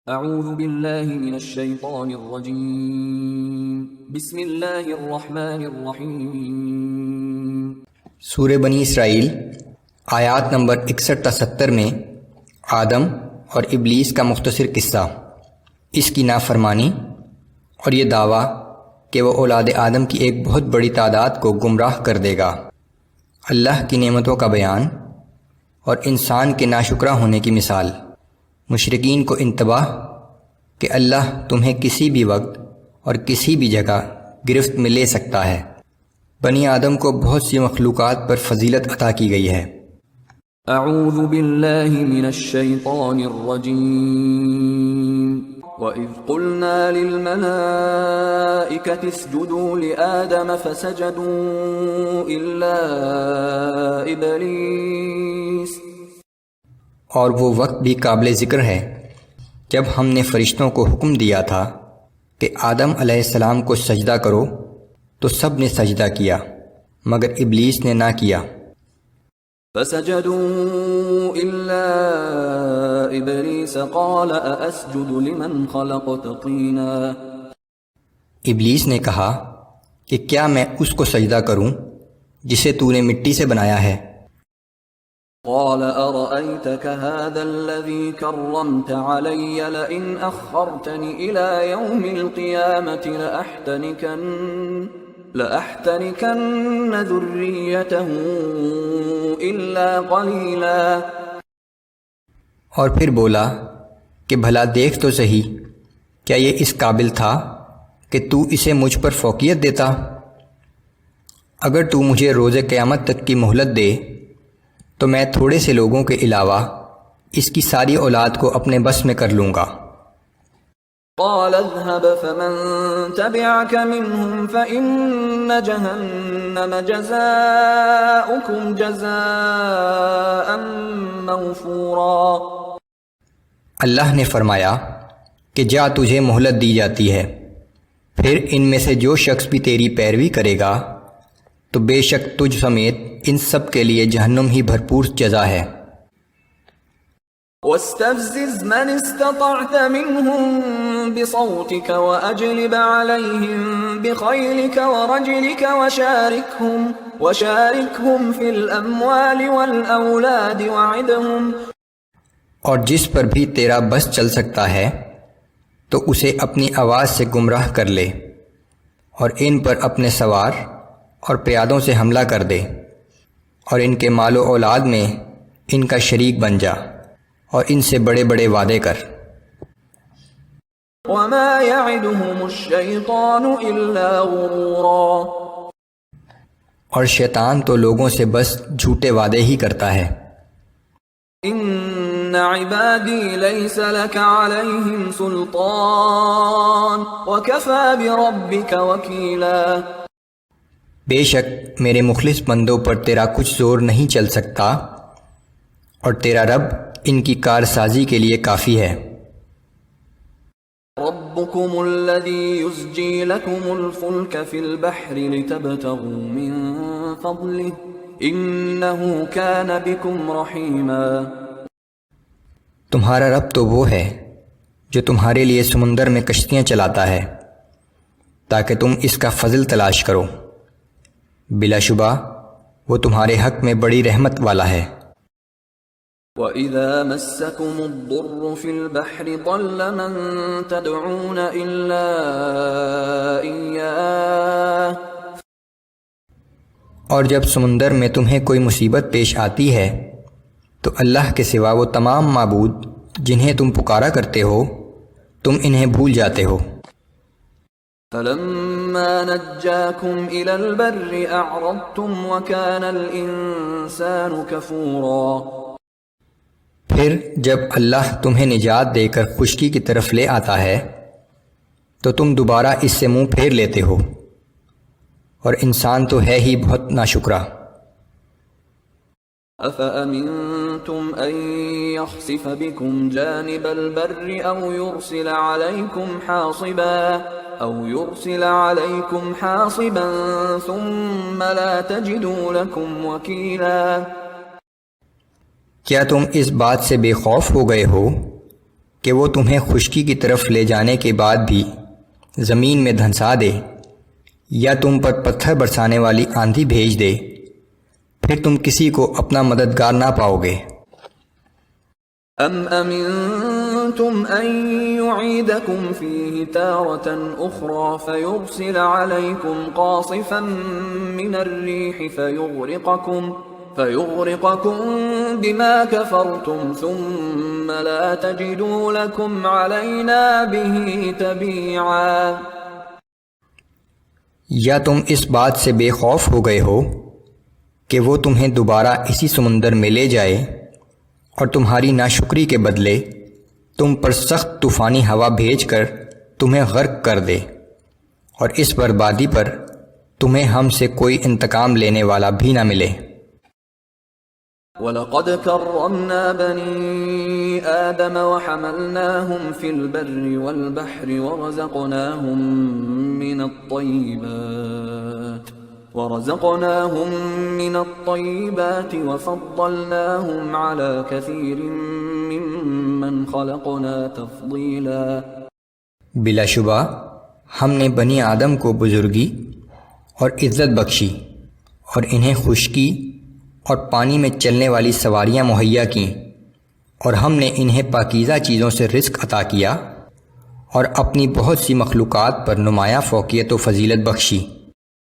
اعوذ باللہ من الشیطان الرجیم بسم اللہ الرحمن الرحیم۔ سورہ بنی اسرائیل آیات نمبر 61 تا 70 میں آدم اور ابلیس کا مختصر قصہ، اس کی نافرمانی اور یہ دعویٰ کہ وہ اولاد آدم کی ایک بہت بڑی تعداد کو گمراہ کر دے گا، اللہ کی نعمتوں کا بیان اور انسان کے ناشکرہ ہونے کی مثال، مشرکین کو انتباہ کہ اللہ تمہیں کسی بھی وقت اور کسی بھی جگہ گرفت میں لے سکتا ہے۔ بنی آدم کو بہت سی مخلوقات پر فضیلت عطا کی گئی ہے۔ اعوذ باللہ من الشیطان الرجیم۔ وَإِذْ قُلْنَا لِلْمَلَائِكَةِ اسْجُدُوا لِآدَمَ فَسَجَدُوا إِلَّا إِبْلِيسَ۔ اور وہ وقت بھی قابل ذکر ہے جب ہم نے فرشتوں کو حکم دیا تھا کہ آدم علیہ السلام کو سجدہ کرو تو سب نے سجدہ کیا مگر ابلیس نے نہ کیا۔ فَسَجَدُوا إِلَّا إِبْلِيسَ قَالَ أَأَسْجُدُ لِمَنْ خَلَقْتَ طِينًا۔ ابلیس نے کہا کہ کیا میں اس کو سجدہ کروں جسے تو نے مٹی سے بنایا ہے؟ قال أرأيتك هذا الذي كرمت علي لئن أخرتني إلى يوم القيامة لأحتنكن ذريته إلا قليلا۔ اور پھر بولا کہ بھلا دیکھ تو صحیح، کیا یہ اس قابل تھا کہ تو اسے مجھ پر فوقیت دیتا؟ اگر تو مجھے روز قیامت تک کی مہلت دے تو میں تھوڑے سے لوگوں کے علاوہ اس کی ساری اولاد کو اپنے بس میں کر لوں گا۔ قال اذهب فمن تبعك منهم فإن جهنم جزاؤكم جزاء موفورا۔ اللہ نے فرمایا کہ جا تجھے مہلت دی جاتی ہے، پھر ان میں سے جو شخص بھی تیری پیروی کرے گا تو بے شک تجھ سمیت ان سب کے لیے جہنم ہی بھرپور جزا ہے۔ واستفزز من استطعت منهم بصوتك وأجلب عليهم بخيلك ورجلك وشاركهم في الأموال والأولاد وعدهم۔ اور جس پر بھی تیرا بس چل سکتا ہے تو اسے اپنی آواز سے گمراہ کر لے اور ان پر اپنے سوار اور پیادوں سے حملہ کر دے اور ان کے مال و اولاد میں ان کا شریک بن جا اور ان سے بڑے بڑے وعدے کر۔ وما يعدهم الشيطان الا غرورا۔ اور شیطان تو لوگوں سے بس جھوٹے وعدے ہی کرتا ہے۔ ان عبادی لیس لك عليهم سلطان وكفى بربك وکیلا۔ بے شک میرے مخلص بندوں پر تیرا کچھ زور نہیں چل سکتا اور تیرا رب ان کی کارسازی کے لیے کافی ہے۔ ربكم الذي يزجي لكم الفلك في البحر لتبتغوا من فضله انه كان بكم رحيما۔ تمہارا رب تو وہ ہے جو تمہارے لیے سمندر میں کشتیاں چلاتا ہے تاکہ تم اس کا فضل تلاش کرو، بلا شبہ وہ تمہارے حق میں بڑی رحمت والا ہے۔ وَإِذَا مَسَّكُمُ الضُّرُّ فِي الْبَحْرِ ضَلَّ مَن تَدْعُونَ إِلَّا إِيَّاهُ۔ اور جب سمندر میں تمہیں کوئی مصیبت پیش آتی ہے تو اللہ کے سوا وہ تمام معبود جنہیں تم پکارا کرتے ہو تم انہیں بھول جاتے ہو۔ فَلَمَّا نَجَّاكُمْ إِلَى الْبَرِّ أَعْرَضْتُمْ وَكَانَ الْإِنسَانُ كَفُورًا۔ پھر جب اللہ تمہیں نجات دے کر خشکی کی طرف لے آتا ہے تو تم دوبارہ اس سے منہ پھیر لیتے ہو، اور انسان تو ہے ہی بہت ناشکرا۔ أَفَأَمِنْتُمْ أَنْ يَخْسِفَ بِكُمْ جَانِبَ الْبَرِّ أَوْ يُرْسِلَ عَلَيْكُمْ حَاصِبًا ثُمَّ لَا تَجِدُوا لَكُمْ وَكِيلًا۔ کیا تم اس بات سے بے خوف ہو گئے ہو کہ وہ تمہیں خشکی کی طرف لے جانے کے بعد بھی زمین میں دھنسا دے، یا تم پر پتھر برسانے والی آندھی بھیج دے، پھر تم کسی کو اپنا مددگار نہ پاؤ گے۔ ام امنتم ان يعيدكم فيه تارة اخرى فيرسل عليكم قاصفا من الريح فيغرقكم بما كفرتم ثم لا تجدوا لكم علينا به تبيعا۔ یا تم اس بات سے بے خوف ہو گئے ہو کہ وہ تمہیں دوبارہ اسی سمندر میں لے جائے اور تمہاری ناشکری کے بدلے تم پر سخت طوفانی ہوا بھیج کر تمہیں غرق کر دے، اور اس بربادی پر تمہیں ہم سے کوئی انتقام لینے والا بھی نہ ملے۔ وَلَقَدْ كَرَّمْنَا بَنِي آدَمَ وَحَمَلْنَاهُمْ فِي الْبَرِّ وَالْبَحْرِ وَرَزَقْنَاهُمْ مِنَ الطَّيِّبَاتِ وَفَضَّلْنَاهُمْ عَلَى كَثِيرٍ مِّمَّنْ خَلَقْنَا تَفْضِيلًا۔ بلا شبہ ہم نے بنی آدم کو بزرگی اور عزت بخشی، اور انہیں خشکی اور پانی میں چلنے والی سواریاں مہیا کیں، اور ہم نے انہیں پاکیزہ چیزوں سے رزق عطا کیا، اور اپنی بہت سی مخلوقات پر نمایاں فوقیت و فضیلت بخشی۔